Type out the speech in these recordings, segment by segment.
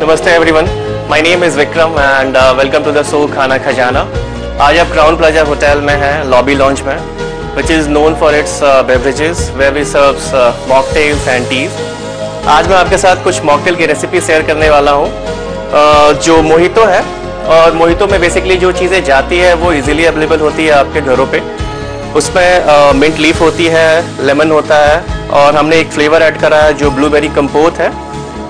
नमस्ते everyone, my name is Vikram and welcome to the show Khana Khazana. आज आप क्राउन प्लाजा होटल में हैं, लॉबी लॉन्च में, which is known for its beverages where we serves mocktails and teas. आज मैं आपके साथ कुछ मॉकटेल की रेसिपी शेयर करने वाला हूँ जो मोहितो है। और मोहितो में बेसिकली जो चीज़ें जाती है वो इजीली अवेलेबल होती है आपके घरों पे। उसमें मिंट लीफ होती है, लेमन होता है और हमने एक फ्लेवर ऐड करा है जो ब्लूबेरी कंपोट है,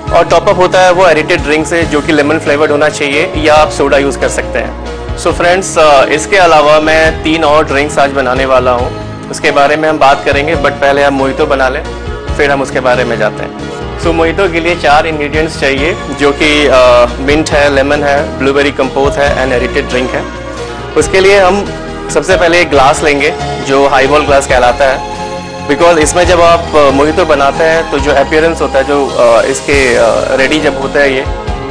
और टॉपअप होता है वो एडिटेड ड्रिंक से जो कि लेमन फ्लेवर्ड होना चाहिए, या आप सोडा यूज़ कर सकते हैं। सो फ्रेंड्स, इसके अलावा मैं 3 और ड्रिंक्स आज बनाने वाला हूँ, उसके बारे में हम बात करेंगे, बट पहले हम मोहितो बना लें फिर हम उसके बारे में जाते हैं। सो मोहितो के लिए 4 इंग्रेडिएंट्स चाहिए जो कि मिंट है, लेमन है, ब्लूबेरी कंपोट है एंड एडिटेड ड्रिंक है। उसके लिए हम सबसे पहले एक ग्लास लेंगे जो हाईबॉल ग्लास कहलाता है, बिकॉज इसमें जब आप मोहितो बनाते हैं तो जो अपीयरेंस होता है, जो इसके रेडी जब होता है ये,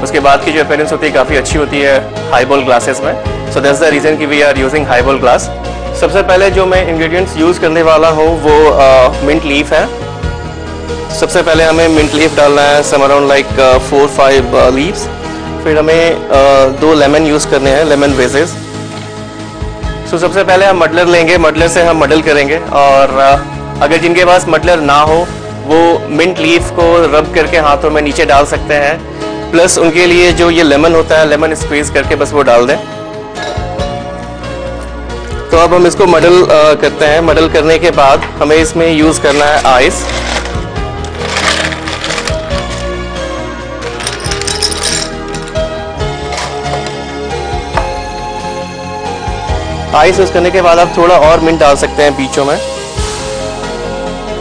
उसके बाद की जो अपीयरेंस होती है काफ़ी अच्छी होती है हाईबॉल ग्लासेस में। सो दैट्स द रीज़न कि वी आर यूजिंग हाईबॉल ग्लास। सबसे पहले जो मैं इंग्रेडिएंट्स यूज़ करने वाला हूँ वो मिंट लीफ है। सबसे पहले हमें मिंट लीफ डालना है, सम अराउंड लाइक 4-5 लीव्स। फिर हमें 2 लेमन यूज़ करने हैं, लेमन बेसेस। सो सबसे पहले हम मडलर लेंगे, मडलर से हम मडल करेंगे, और अगर जिनके पास मडलर ना हो वो मिंट लीफ को रब करके हाथों में नीचे डाल सकते हैं। प्लस उनके लिए जो ये लेमन होता है, लेमन स्क्वीज करके बस वो डाल दें। तो अब हम इसको मडल करते हैं। मडल करने के बाद हमें इसमें यूज़ करना है आइस। आइस यूज़ करने के बाद आप थोड़ा और मिंट डाल सकते हैं बीचों में,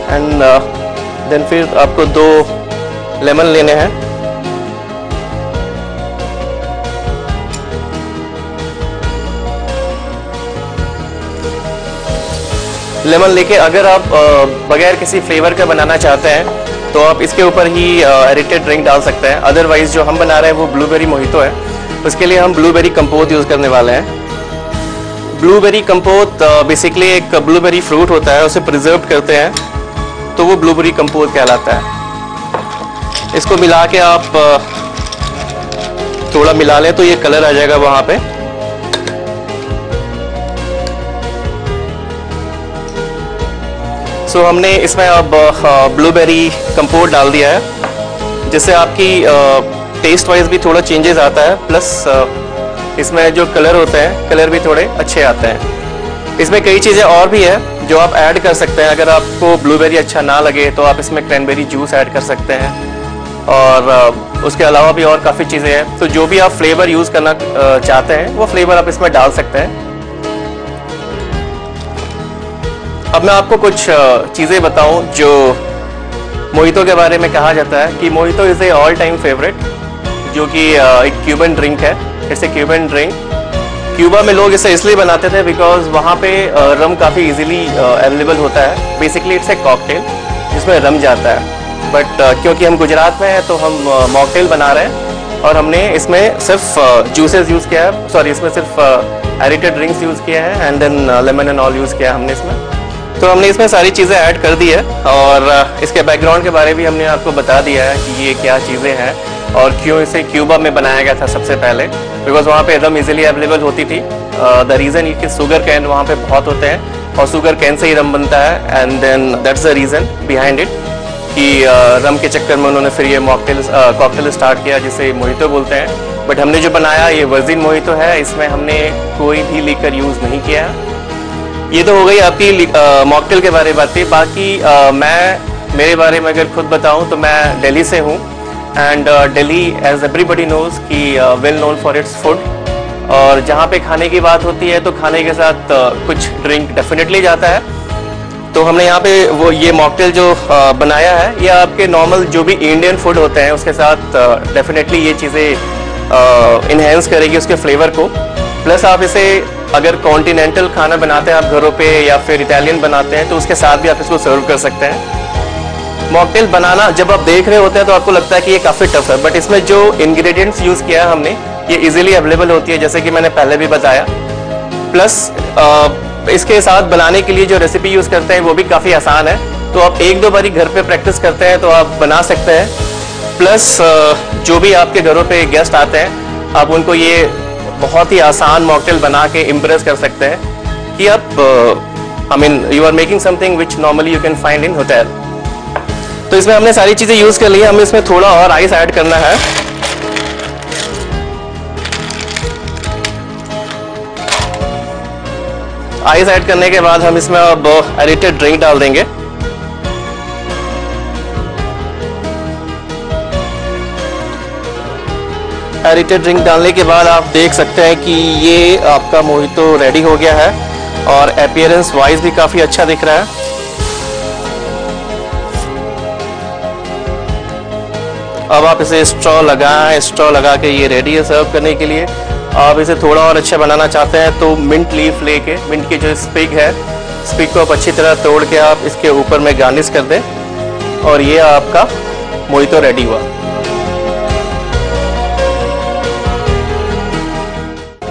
एंड देन फिर आपको 2 लेमन लेने हैं। लेमन लेके अगर आप बगैर किसी फ्लेवर का बनाना चाहते हैं तो आप इसके ऊपर ही एडिटेड ड्रिंक डाल सकते हैं। अदरवाइज जो हम बना रहे हैं वो ब्लूबेरी मोहितो है, उसके लिए हम ब्लूबेरी कंपोट यूज़ करने वाले हैं। ब्लूबेरी कंपोट बेसिकली एक ब्लूबेरी फ्रूट होता है, उसे प्रिजर्व करते हैं तो वो ब्लूबेरी कंपोट कहलाता है। इसको मिला के आप थोड़ा मिला लें तो ये कलर आ जाएगा वहाँ पे। सो हमने इसमें अब ब्लूबेरी कंपोट डाल दिया है, जिससे आपकी टेस्ट वाइज भी थोड़ा चेंजेस आता है, प्लस इसमें जो कलर होते हैं, कलर भी थोड़े अच्छे आते हैं। इसमें कई चीज़ें और भी है जो आप ऐड कर सकते हैं। अगर आपको ब्लूबेरी अच्छा ना लगे तो आप इसमें क्रैनबेरी जूस ऐड कर सकते हैं, और उसके अलावा भी और काफ़ी चीज़ें हैं। तो जो भी आप फ्लेवर यूज़ करना चाहते हैं वो फ्लेवर आप इसमें डाल सकते हैं। अब मैं आपको कुछ चीज़ें बताऊं जो मोहितो के बारे में कहा जाता है कि mojito is a all time favourite, जो कि एक क्यूबन ड्रिंक है। It's a Cuban drink. Cuba में लोग इसे इसलिए बनाते थे बिकॉज वहाँ पे रम काफ़ी इजीली अवेलेबल होता है। बेसिकली इट्स ए कॉकटेल जिसमें रम जाता है, बट क्योंकि हम गुजरात में हैं तो हम मॉकटेल बना रहे हैं, और हमने इसमें सिर्फ जूसेस यूज़ किया है, सॉरी इसमें सिर्फ एडिटेड ड्रिंक्स यूज़ किया है, and then lemon and all use किया है हमने इसमें। तो हमने इसमें सारी चीज़ें ऐड कर दी है, और इसके बैकग्राउंड के बारे भी हमने आपको बता दिया है कि ये क्या चीज़ें हैं और क्यों इसे क्यूबा में बनाया गया था सबसे पहले, बिकॉज वहाँ पे रम इजीली अवेलेबल होती थी। द रीज़न ये कि शुगर कैन वहाँ पे बहुत होते हैं और sugar can say he rum बनता है, and then that's the reason behind it कि रम के चक्कर में उन्होंने फिर ये कॉकटेल स्टार्ट किया जिसे मोहितो बोलते हैं। बट हमने जो बनाया ये वर्जिन मोहितो है, इसमें हमने कोई भी लीकर यूज़ नहीं किया। ये तो हो गई आपकी मॉकटेल के बारे में बातें। बाकी मैं मेरे बारे में अगर खुद बताऊं तो मैं दिल्ली से हूं, and Delhi as everybody knows कि well known for its food, और जहां पे खाने की बात होती है तो खाने के साथ कुछ ड्रिंक डेफिनेटली जाता है। तो हमने यहाँ पे वो ये मॉकटेल जो बनाया है, ये आपके नॉर्मल जो भी इंडियन फूड होते हैं उसके साथ डेफिनेटली ये चीज़ें इन्हेंस करेगी उसके फ्लेवर को। प्लस आप इसे अगर कॉन्टिनेंटल खाना बनाते हैं आप घरों पे, या फिर इटालियन बनाते हैं, तो उसके साथ भी आप इसको सर्व कर सकते हैं। मॉकटेल बनाना जब आप देख रहे होते हैं तो आपको लगता है कि ये काफ़ी टफ है, बट इसमें जो इंग्रेडिएंट्स यूज़ किया है हमने ये इजीली अवेलेबल होती है, जैसे कि मैंने पहले भी बताया। प्लस इसके साथ बनाने के लिए जो रेसिपी यूज़ करते हैं वो भी काफ़ी आसान है। तो आप 1-2 बारी घर पे प्रैक्टिस करते हैं तो आप बना सकते हैं। प्लस जो भी आपके घरों पे गेस्ट आते हैं, आप उनको ये बहुत ही आसान मॉकटेल बना के इम्प्रेस कर सकते हैं कि आप I mean you are making something which normally you can find in hotel. तो इसमें हमने सारी चीज़ें यूज़ कर ली है, हमें इसमें थोड़ा और आइस ऐड करना है। आइस ऐड करने के बाद हम इसमें अब एडिटेड ड्रिंक डाल देंगे। एडिटेड ड्रिंक डालने के बाद आप देख सकते हैं कि ये आपका मोहितो रेडी हो गया है और अपीयरेंस वाइज भी काफ़ी अच्छा दिख रहा है। अब आप इसे स्ट्रॉ लगाएं, स्ट्रॉ लगा के ये रेडी है सर्व करने के लिए। आप इसे थोड़ा और अच्छा बनाना चाहते हैं तो मिंट लीफ लेके, मिंट की जो स्पिग है, स्पिग को आप अच्छी तरह तोड़ के आप इसके ऊपर में गार्निश कर दें और ये आपका मोहितो रेडी हुआ।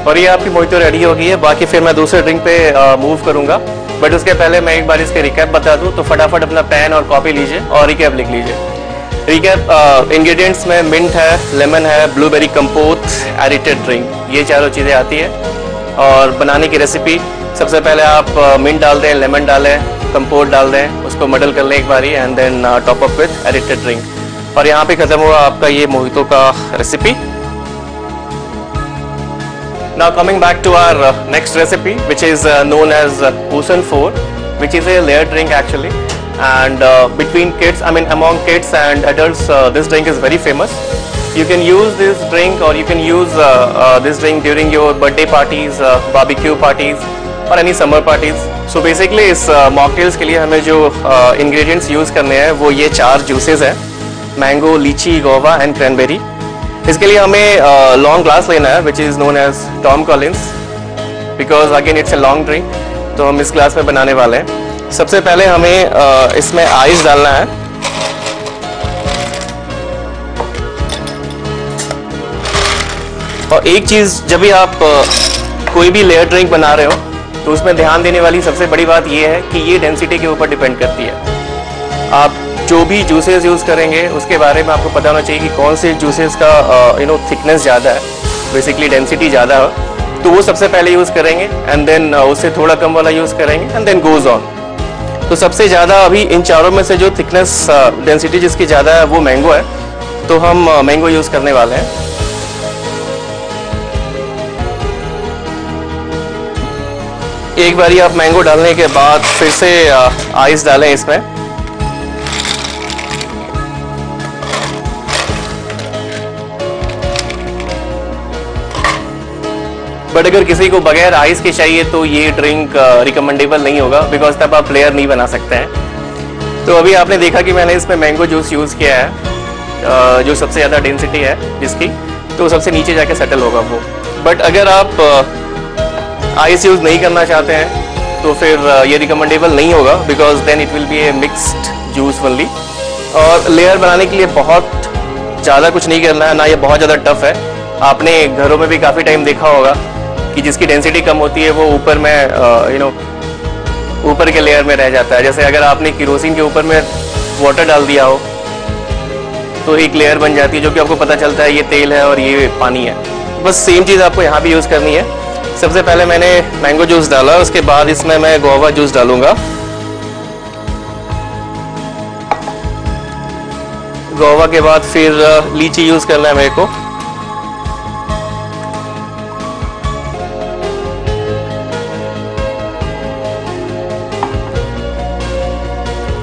और ये आपकी मोहितो रेडी हो गई है। बाकी फिर मैं दूसरे ड्रिंक पे मूव करूंगा, बट उसके पहले मैं एक बार इसके रिकैप बता दूं। तो फटाफट अपना पेन और कॉपी लीजिए और रिकैप लिख लीजिए। रिकैप इंग्रेडिएंट्स में मिंट है, लेमन है, ब्लूबेरी कंपोट, एडिटेड ड्रिंक, ये चारों चीज़ें आती है। और बनाने की रेसिपी, सबसे पहले आप मिंट डाल दें, लेमन डालें, कंपोट डाल दें, उसको मडल कर लें एक बारी and then top up with aerated drink. और यहाँ पे ख़त्म हुआ आपका ये मोहितो का recipe. Now coming back to our next recipe, which is known as Ocean 4, which is a layered drink actually, and between kids, I mean among kids and adults, this drink is very famous. You can use this drink or you can use this drink during your birthday parties, barbecue parties or any summer parties. So basically इस mocktails के लिए हमें जो ingredients use करने हैं वो ये 4 juices हैं, mango, लीची, guava and cranberry। इसके लिए हमें लॉन्ग ग्लास लेना है which is known as Tom Collins, because again it's a long drink. तो हम इस ग्लास में बनाने वाले हैं। सबसे पहले हमें इसमें आइस डालना है। और एक चीज़, जब भी आप कोई भी लेयर ड्रिंक बना रहे हो तो उसमें ध्यान देने वाली सबसे बड़ी बात यह है कि ये डेंसिटी के ऊपर डिपेंड करती है। आप जो भी जूसेस यूज़ करेंगे उसके बारे में आपको पता होना चाहिए कि कौन से जूसेस का थिकनेस ज़्यादा है, बेसिकली डेंसिटी ज़्यादा है, तो वो सबसे पहले यूज़ करेंगे एंड देन उससे थोड़ा कम वाला यूज़ करेंगे एंड देन गोज ऑन। तो सबसे ज़्यादा अभी इन चारों में से जो थिकनेस डेंसिटी जिसकी ज़्यादा है वो मैंगो है, तो हम मैंगो यूज़ करने वाले हैं। एक बारी आप मैंगो डालने के बाद फिर से आइस डालें इसमें। बट अगर किसी को बगैर आइस के चाहिए तो ये ड्रिंक रिकमेंडेबल नहीं होगा, बिकॉज तब आप लेयर नहीं बना सकते हैं। तो अभी आपने देखा कि मैंने इसमें मैंगो जूस यूज़ किया है, जो सबसे ज़्यादा डेंसिटी है जिसकी, तो सबसे नीचे जाके सेटल होगा वो। बट अगर आप आइस यूज़ नहीं करना चाहते हैं तो फिर ये रिकमेंडेबल नहीं होगा, because then it will be a mixed juice only. और लेयर बनाने के लिए बहुत ज़्यादा कुछ नहीं करना है, ना ये बहुत ज़्यादा टफ है। आपने घरों में भी काफ़ी टाइम देखा होगा कि जिसकी डेंसिटी कम होती है वो ऊपर में ऊपर के लेयर में रह जाता है। जैसे अगर आपने केरोसिन के ऊपर में वाटर डाल दिया हो तो एक लेयर बन जाती है जो कि आपको पता चलता है ये तेल है और ये पानी है। बस सेम चीज़ आपको यहाँ भी यूज़ करनी है। सबसे पहले मैंने मैंगो जूस डाला, उसके बाद इसमें मैं गुआवा जूस डालूंगा। गुआवा के बाद फिर लीची यूज़ करना है मेरे को।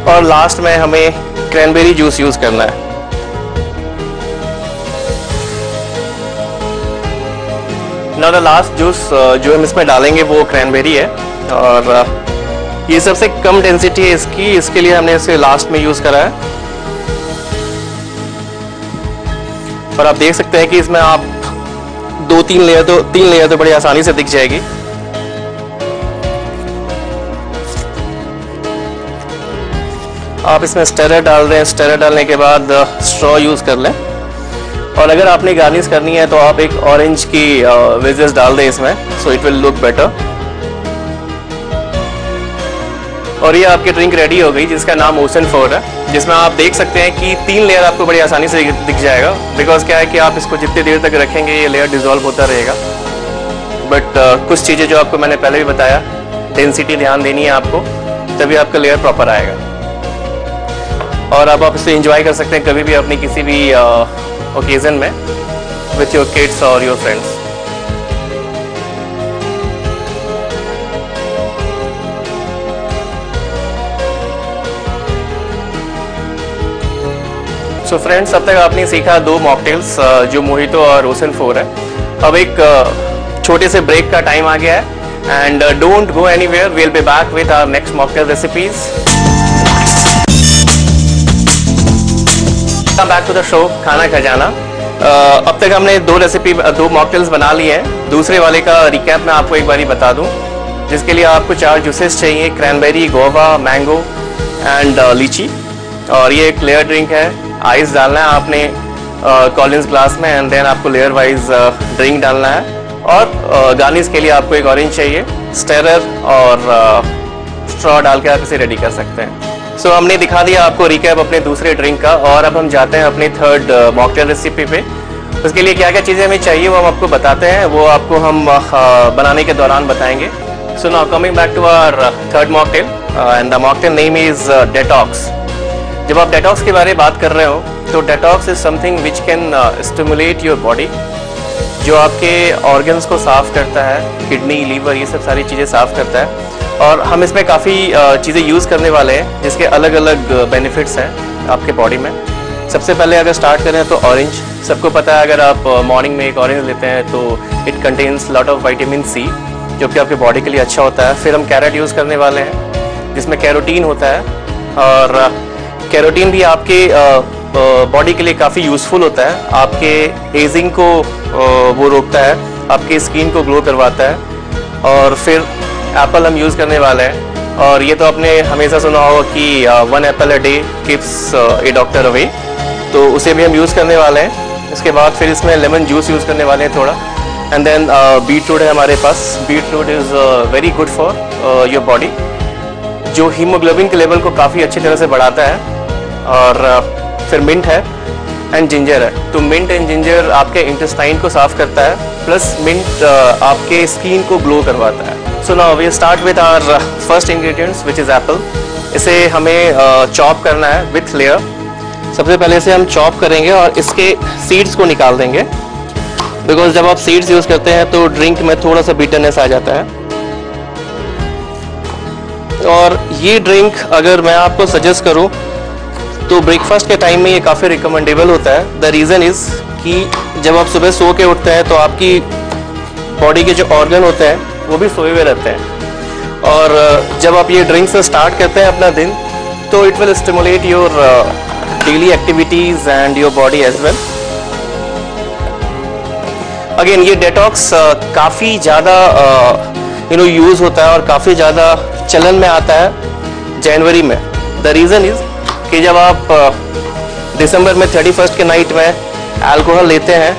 और लास्ट में हमें क्रैनबेरी जूस यूज़ करना है। ना द लास्ट जूस जो हम इसमें डालेंगे वो क्रैनबेरी है, और ये सबसे कम डेंसिटी है इसकी, इसके लिए हमने इसे लास्ट में यूज़ करा है। और आप देख सकते हैं कि इसमें आप तीन लेयर तो बड़ी आसानी से दिख जाएगी। आप इसमें स्टेरर डाल दें, स्टेरर डालने के बाद स्ट्रॉ यूज़ कर लें। और अगर आपने गार्निश करनी है तो आप एक ऑरेंज की वेजेस डाल दें इसमें, so it will look better. और ये आपकी ड्रिंक रेडी हो गई, जिसका नाम ओशन 4 है, जिसमें आप देख सकते हैं कि 3 लेयर आपको बड़ी आसानी से दिख जाएगा। बिकॉज क्या है कि आप इसको जितनी देर तक रखेंगे ये लेयर डिजोल्व होता रहेगा। बट कुछ चीज़ें जो आपको मैंने पहले भी बताया, डेंसिटी ध्यान देनी है आपको, तभी आपका लेयर प्रॉपर आएगा। और अब आप इसे एंजॉय कर सकते हैं कभी भी अपनी किसी भी ओकेजन में विथ योर किड्स और योर फ्रेंड्स। सो फ्रेंड्स, अब तक आपने सीखा 2 मॉकटेल्स जो मोहितो और ओशन 4 है। अब एक छोटे से ब्रेक का टाइम आ गया है and don't go anywhere, we will be back with our next mocktail recipes. Back to the show Khana Khazana. अब तक हमने 2 मॉकटेल्स बना लिए हैं। दूसरे वाले का रिकैप मैं आपको एक बारी बता दूं, जिसके लिए आपको 4 जूसेस चाहिए, क्रैनबेरी, गोवा, मैंगो एंड लीची। और ये एक लेयर ड्रिंक है। आइस डालना है आपने कॉलिंस ग्लास में एंड देन आपको लेयर वाइज ड्रिंक डालना है। और गार्निश के लिए आपको एक ऑरेंज चाहिए, स्टेरर और स्ट्रॉ डाल के आप इसे रेडी कर सकते हैं। सो हमने दिखा दिया आपको रिकैप अपने दूसरे ड्रिंक का, और अब हम जाते हैं अपने थर्ड मॉकटेल रेसिपी पे। उसके लिए क्या क्या चीज़ें हमें चाहिए वो हम आपको बताते हैं, वो आपको हम बनाने के दौरान बताएंगे। So now coming back to our third mocktail and the mocktail name is detox. जब आप डेटॉक्स के बारे में बात कर रहे हो तो detox is something which can stimulate your body, जो आपके ऑर्गन्स को साफ करता है, किडनी, लीवर, ये सब सारी चीज़ें साफ करता है। और हम इसमें काफ़ी चीज़ें यूज़ करने वाले हैं जिसके अलग अलग बेनिफिट्स हैं आपके बॉडी में। सबसे पहले अगर स्टार्ट करें तो ऑरेंज। सबको पता है अगर आप मॉर्निंग में एक ऑरेंज लेते हैं तो it contains lot of vitamin C, जो कि आपके बॉडी के लिए अच्छा होता है। फिर हम कैरेट यूज़ करने वाले हैं जिसमें कैरोटीन होता है, और कैरोटीन भी आपके बॉडी के लिए काफ़ी यूज़फुल होता है। आपके एजिंग को वो रोकता है, आपकी स्किन को ग्लो करवाता है। और फिर एप्पल हम यूज़ करने वाले हैं, और ये तो आपने हमेशा सुना होगा कि 1 Apple a day keeps A doctor away, तो उसे भी हम यूज़ करने वाले हैं। इसके बाद फिर इसमें लेमन जूस यूज़ करने वाले हैं थोड़ा, एंड देन बीट रूट है हमारे पास। Beetroot is very good for your body, जो हीमोग्लोबिन के लेवल को काफ़ी अच्छी तरह से बढ़ाता है। और फिर मिंट है एंड जिंजर है। तो मिंट एंड जिंजर आपके इंटेस्टाइन को साफ करता है, प्लस मिंट आपके स्किन को ग्लो करवाता है। So now we start with our first ingredients which is apple. इसे हमें चॉप करना है विथ लेयर। सबसे पहले इसे हम चॉप करेंगे और इसके सीड्स को निकाल देंगे, बिकॉज जब आप सीड्स यूज़ करते हैं तो ड्रिंक में थोड़ा सा बिटरनेस आ जाता है। और ये ड्रिंक अगर मैं आपको सजेस्ट करूं तो ब्रेकफास्ट के टाइम में ये काफ़ी रिकमेंडेबल होता है। द रीज़न इज़ कि जब आप सुबह सो के उठते हैं तो आपकी बॉडी के जो ऑर्गन होते हैं वो भी सोए हुए रहते हैं, और जब आप ये ड्रिंक से स्टार्ट करते हैं अपना दिन तो it will stimulate your daily activities and your body as well. Again ये डेटॉक्स काफ़ी ज़्यादा यूज़ होता है और काफ़ी ज़्यादा चलन में आता है जनवरी में। द रीज़न इज़ कि जब आप दिसंबर में 31st के नाइट में अल्कोहल लेते हैं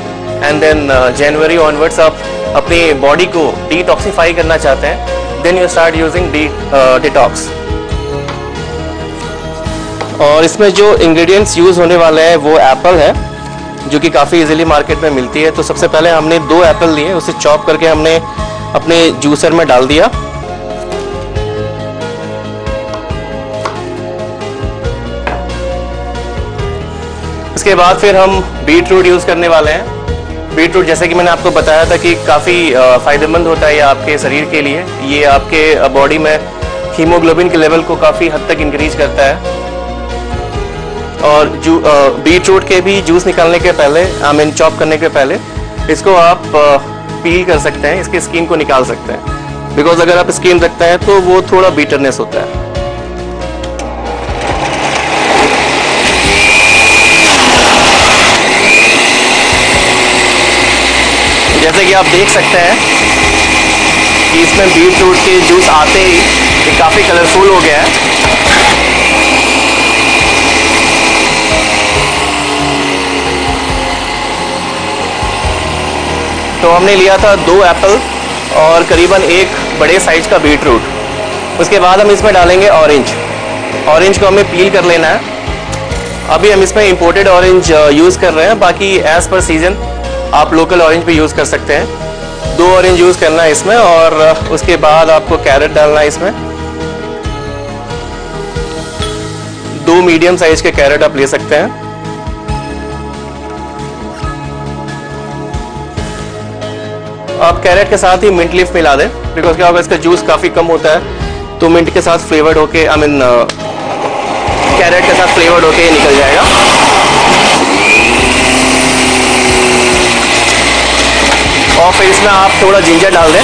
एंड देन जनवरी ऑनवर्ड्स आप अपनी बॉडी को डिटॉक्सिफाई करना चाहते हैं, then you start using detox. और इसमें जो इंग्रेडिएंट्स यूज़ होने वाले हैं वो एप्पल है, जो कि काफ़ी इजीली मार्केट में मिलती है। तो सबसे पहले हमने 2 एप्पल लिए, उसे चॉप करके हमने अपने जूसर में डाल दिया। इसके बाद फिर हम बीट रूट यूज़ करने वाले हैं। बीट रूट जैसे कि मैंने आपको बताया था कि काफ़ी फ़ायदेमंद होता है ये आपके शरीर के लिए। ये आपके बॉडी में हीमोग्लोबिन के लेवल को काफ़ी हद तक इंक्रीज करता है। और बीट रूट के भी जूस निकालने के पहले, चॉप करने के पहले इसको आप पील कर सकते हैं, इसकी स्किन को निकाल सकते हैं, बिकॉज अगर आप स्किन रखते हैं तो वो थोड़ा बीटरनेस होता है। जैसे कि आप देख सकते हैं कि इसमें बीट रूट के जूस आते ही ये काफ़ी कलरफुल हो गया है। तो हमने लिया था 2 एप्पल और करीबन 1 बड़े साइज का बीट रूट। उसके बाद हम इसमें डालेंगे ऑरेंज। ऑरेंज को हमें पील कर लेना है। अभी हम इसमें इंपोर्टेड ऑरेंज यूज़ कर रहे हैं, बाकी एज पर सीजन आप लोकल ऑरेंज भी यूज़ कर सकते हैं। 2 ऑरेंज यूज़ करना है इसमें, और उसके बाद आपको कैरेट डालना है इसमें। 2 मीडियम साइज के कैरेट आप ले सकते हैं। आप कैरेट के साथ ही मिंट लीफ मिला दें, बिकॉज क्या होगा, इसका जूस काफ़ी कम होता है, तो मिंट के साथ फ्लेवर्ड होके कैरेट के साथ फ्लेवर्ड होके ये निकल जाएगा। और फिर इसमें आप थोड़ा जिंजर डाल दें।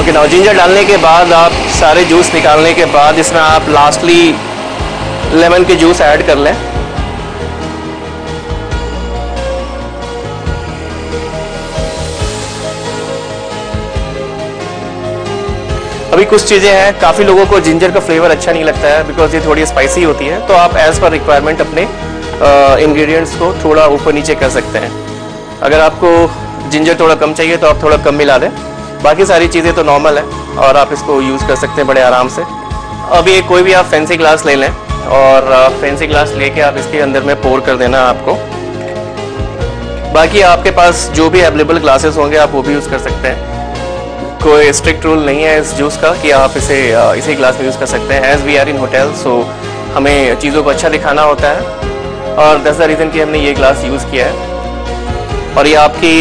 ओके, नाउ जिंजर डालने के बाद आप सारे जूस निकालने के बाद इसमें आप लास्टली लेमन के जूस ऐड कर लें। अभी कुछ चीज़ें हैं, काफ़ी लोगों को जिंजर का फ्लेवर अच्छा नहीं लगता है बिकॉज ये थोड़ी स्पाइसी होती है, तो आप एज पर रिक्वायरमेंट अपने इंग्रेडिएंट्स को थोड़ा ऊपर नीचे कर सकते हैं। अगर आपको जिंजर थोड़ा कम चाहिए तो आप थोड़ा कम मिला दें, बाकी सारी चीज़ें तो नॉर्मल है और आप इसको यूज़ कर सकते हैं बड़े आराम से। अभी कोई भी आप फैंसी ग्लास ले लें और फैंसी ग्लास लेके आप इसके अंदर में पोर कर देना आपको। बाकी आपके पास जो भी अवेलेबल ग्लासेस होंगे आप वो भी यूज़ कर सकते हैं। कोई स्ट्रिक्ट रूल नहीं है इस जूस का कि आप इसे इसी ग्लास में यूज़ कर सकते हैं। As we are in hotel, so हमें चीज़ों को अच्छा दिखाना होता है और दैट्स द रीज़न कि हमने ये ग्लास यूज़ किया है। और ये आपकी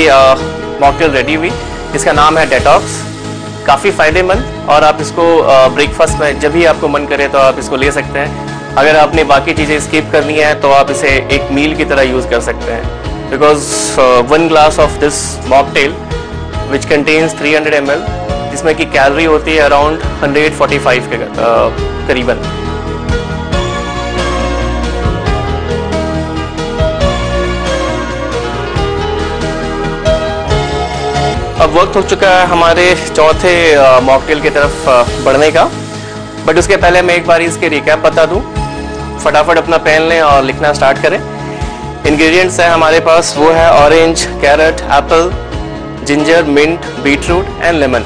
मॉकटेल रेडी हुई, इसका नाम है डेटॉक्स। काफ़ी फ़ायदेमंद, और आप इसको ब्रेकफास्ट में जब भी आपको मन करे तो आप इसको ले सकते हैं। अगर आपने बाकी चीज़ें स्किप करनी है तो आप इसे एक मील की तरह यूज़ कर सकते हैं, because 1 glass of this mocktail which contains 300 ml, जिसमें की कैलोरी होती है अराउंड 145 के करीबन। अब वक्त हो चुका है हमारे चौथे मॉकटेल की तरफ बढ़ने का, बट उसके पहले मैं एक बार इसके रिकैप बता दूं। फटाफट अपना पेन लें और लिखना स्टार्ट करें। इंग्रेडिएंट्स है हमारे पास, वो है orange, carrot, apple, ginger, mint, beetroot and lemon.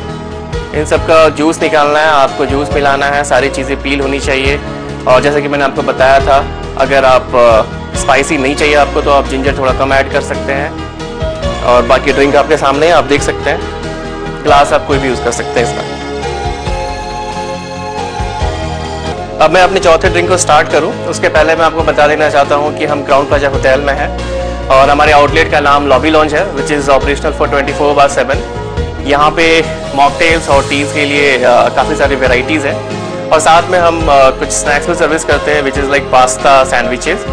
इन सब का जूस निकालना है, आपको जूस मिलाना है, सारी चीज़ें पील होनी चाहिए। और जैसे कि मैंने आपको बताया था, अगर आप स्पाइसी नहीं चाहिए आपको तो आप जिंजर थोड़ा कम ऐड कर सकते हैं। और बाकी ड्रिंक आपके सामने है, आप देख सकते हैं। ग्लास आप कोई भी यूज़ कर सकते हैं इसमें। अब मैं अपने चौथे ड्रिंक को स्टार्ट करूं उसके पहले मैं आपको बता देना चाहता हूं कि हम क्राउन प्लाजा होटल में हैं और हमारे आउटलेट का नाम लॉबी लॉन्ज है, विच इज़ ऑपरेशनल फॉर 24/7। यहाँ पे मॉकटेल्स और टीज़ के लिए काफ़ी सारी वेराइटीज़ हैं, और साथ में हम कुछ स्नैक्स भी सर्विस करते हैं, which is like pasta, sandwiches.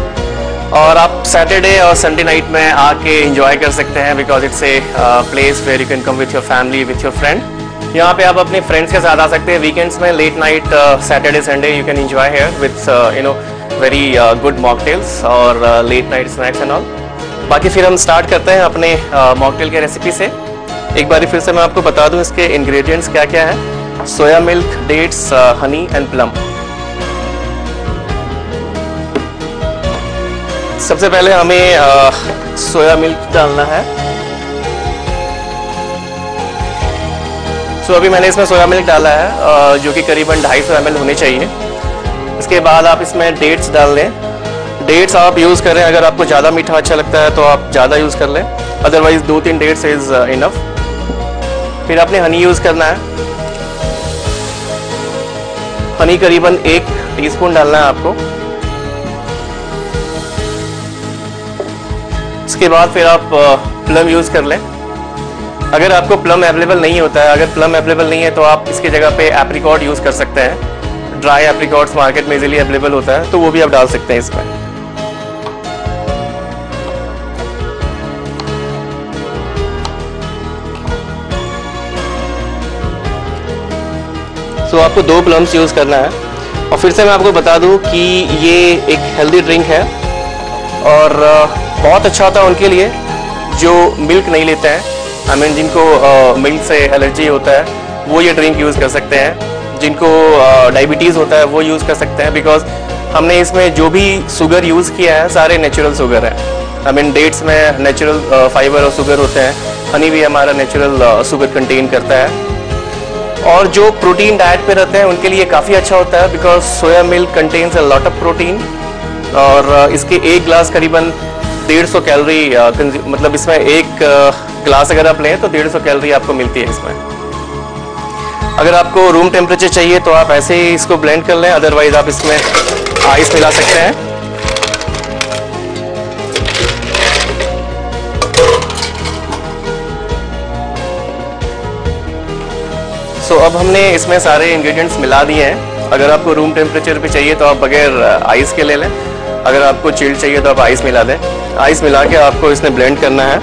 और आप सैटरडे और संडे नाइट में आके इंजॉय कर सकते हैं, because it's a place where you can come with your family, with your friend. यहाँ पे आप अपने फ्रेंड्स के साथ आ सकते हैं। वीकेंड्स में late night Saturday Sunday you can enjoy here with very good mocktails और late night snacks and all. बाकी फिर हम स्टार्ट करते हैं अपने मॉकटेल के रेसिपी से। एक बार फिर से मैं आपको बता दूं इसके इंग्रेडिएंट्स क्या क्या है। Soya milk, dates, honey and plum. सबसे पहले हमें सोया मिल्क डालना है। सो अभी मैंने इसमें सोया मिल्क डाला है जो कि करीबन 250 ml होने चाहिए। इसके बाद आप इसमें डेट्स डाल लें। डेट्स आप यूज़ करें, अगर आपको ज़्यादा मीठा अच्छा लगता है तो आप ज़्यादा यूज़ कर लें, अदरवाइज 2-3 डेट्स इज़ इनफ। फिर आपने हनी यूज़ करना है। हनी करीबन 1 टीस्पून डालना है आपको। इसके बाद फिर आप प्लम यूज़ कर लें। अगर आपको प्लम अवेलेबल नहीं होता है, अगर प्लम अवेलेबल नहीं है तो आप इसकी जगह पे एप्रिकॉट यूज़ कर सकते हैं। ड्राई एप्रिकॉट्स मार्केट में इजीली अवेलेबल होता है, तो वो भी आप डाल सकते हैं इसमें। तो आपको 2 प्लम्स यूज़ करना है। और फिर से मैं आपको बता दूं कि ये एक हेल्दी ड्रिंक है और बहुत अच्छा होता है उनके लिए जो मिल्क नहीं लेते हैं। आई मीन जिनको मिल्क से एलर्जी होता है वो ये ड्रिंक यूज़ कर सकते हैं। जिनको डायबिटीज़ होता है वो यूज़ कर सकते हैं, बिकॉज हमने इसमें जो भी शुगर यूज़ किया है सारे नेचुरल शुगर है। आई मीन डेट्स में नेचुरल फाइबर और शुगर होते हैं, हनी भी हमारा नेचुरल शुगर कंटेन करता है। और जो प्रोटीन डाइट पे रहते हैं उनके लिए काफ़ी अच्छा होता है, because soya milk contains a lot of protein. और इसके एक ग्लास करीबन 150 कैलोरी, मतलब इसमें एक ग्लास अगर आप लें तो 150 कैलोरी आपको मिलती है इसमें। अगर आपको रूम टेम्परेचर चाहिए तो आप ऐसे ही इसको ब्लेंड कर लें, अदरवाइज आप इसमें आइस मिला सकते हैं। सो अब हमने इसमें सारे इंग्रेडिएंट्स मिला दिए हैं। अगर आपको रूम टेम्परेचर पे चाहिए तो आप बगैर आइस के ले लें, अगर आपको चिल्ड चाहिए तो आप आइस मिला दें। आइस मिला के आपको इसमें ब्लेंड करना है।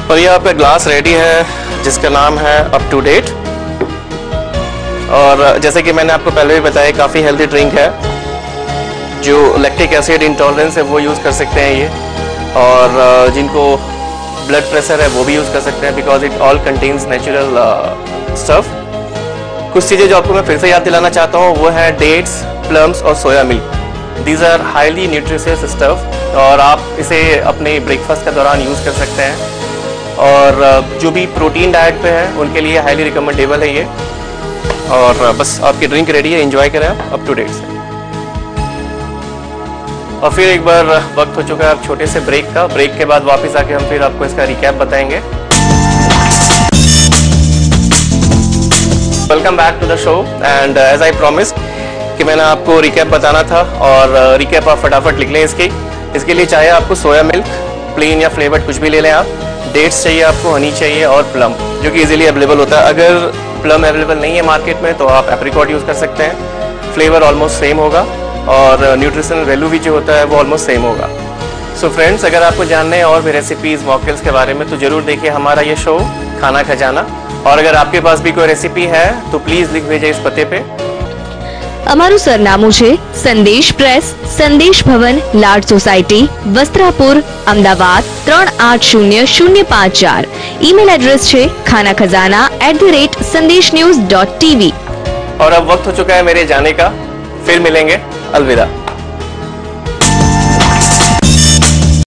और ये आपका ग्लास रेडी है जिसका नाम है अप टू डेट। और जैसे कि मैंने आपको पहले भी बताया, काफ़ी हेल्दी ड्रिंक है। जो लैक्टिक एसिड इंटॉलरेंस है वो यूज़ कर सकते हैं ये, और जिनको ब्लड प्रेशर है वो भी यूज़ कर सकते हैं, because it all contains natural stuff. कुछ चीज़ें जो आपको मैं फिर से याद दिलाना चाहता हूँ वो है डेट्स, प्लम्स और soya milk. These are highly nutritious stuff, और आप इसे अपने ब्रेकफास्ट के दौरान यूज़ कर सकते हैं। और जो भी प्रोटीन डाइट पे है उनके लिए हाईली रिकमेंडेबल है ये। और बस आपकी ड्रिंक रेडी है, एंजॉय करें आप अप टू डेट से। और फिर एक बार वक्त हो चुका है आप छोटे से ब्रेक का। ब्रेक के बाद वापस आके हम फिर आपको इसका रिकैप बताएंगे। Welcome back to the show, and as I promised कि मैंने आपको रिकैप बताना था, और रिकैप आप फटाफट लिख लें इसके लिए चाहे आपको सोया मिल्क, प्लेन या फ्लेवर्ड कुछ भी ले लें आप। डेट्स चाहिए आपको, हनी चाहिए और प्लम जो कि इजीली अवेलेबल होता है। अगर प्लम अवेलेबल नहीं है मार्केट में तो आप एप्रिकॉट यूज़ कर सकते हैं। फ्लेवर ऑलमोस्ट सेम होगा और न्यूट्रिशनल वैल्यू भी जो होता है वो ऑलमोस्ट सेम होगा। सो फ्रेंड्स, अगर आपको जानना है और भी रेसिपीज़ मॉकटेल्स के बारे में तो ज़रूर देखिए हमारा ये शो खाना खजाना। और अगर आपके पास भी कोई रेसिपी है तो प्लीज़ लिख भेजें इस पते पे। અમારું સરનામું છે સંદેશ પ્રેસ, સંદેશ ભવન, લાડ society, Vastrapur, Ahmedabad 380054। Email address છે khanakhazana@sandesh news.tv। और अब वक्त हो चुका है मेरे जाने का, फिर मिलेंगे, अलविदा।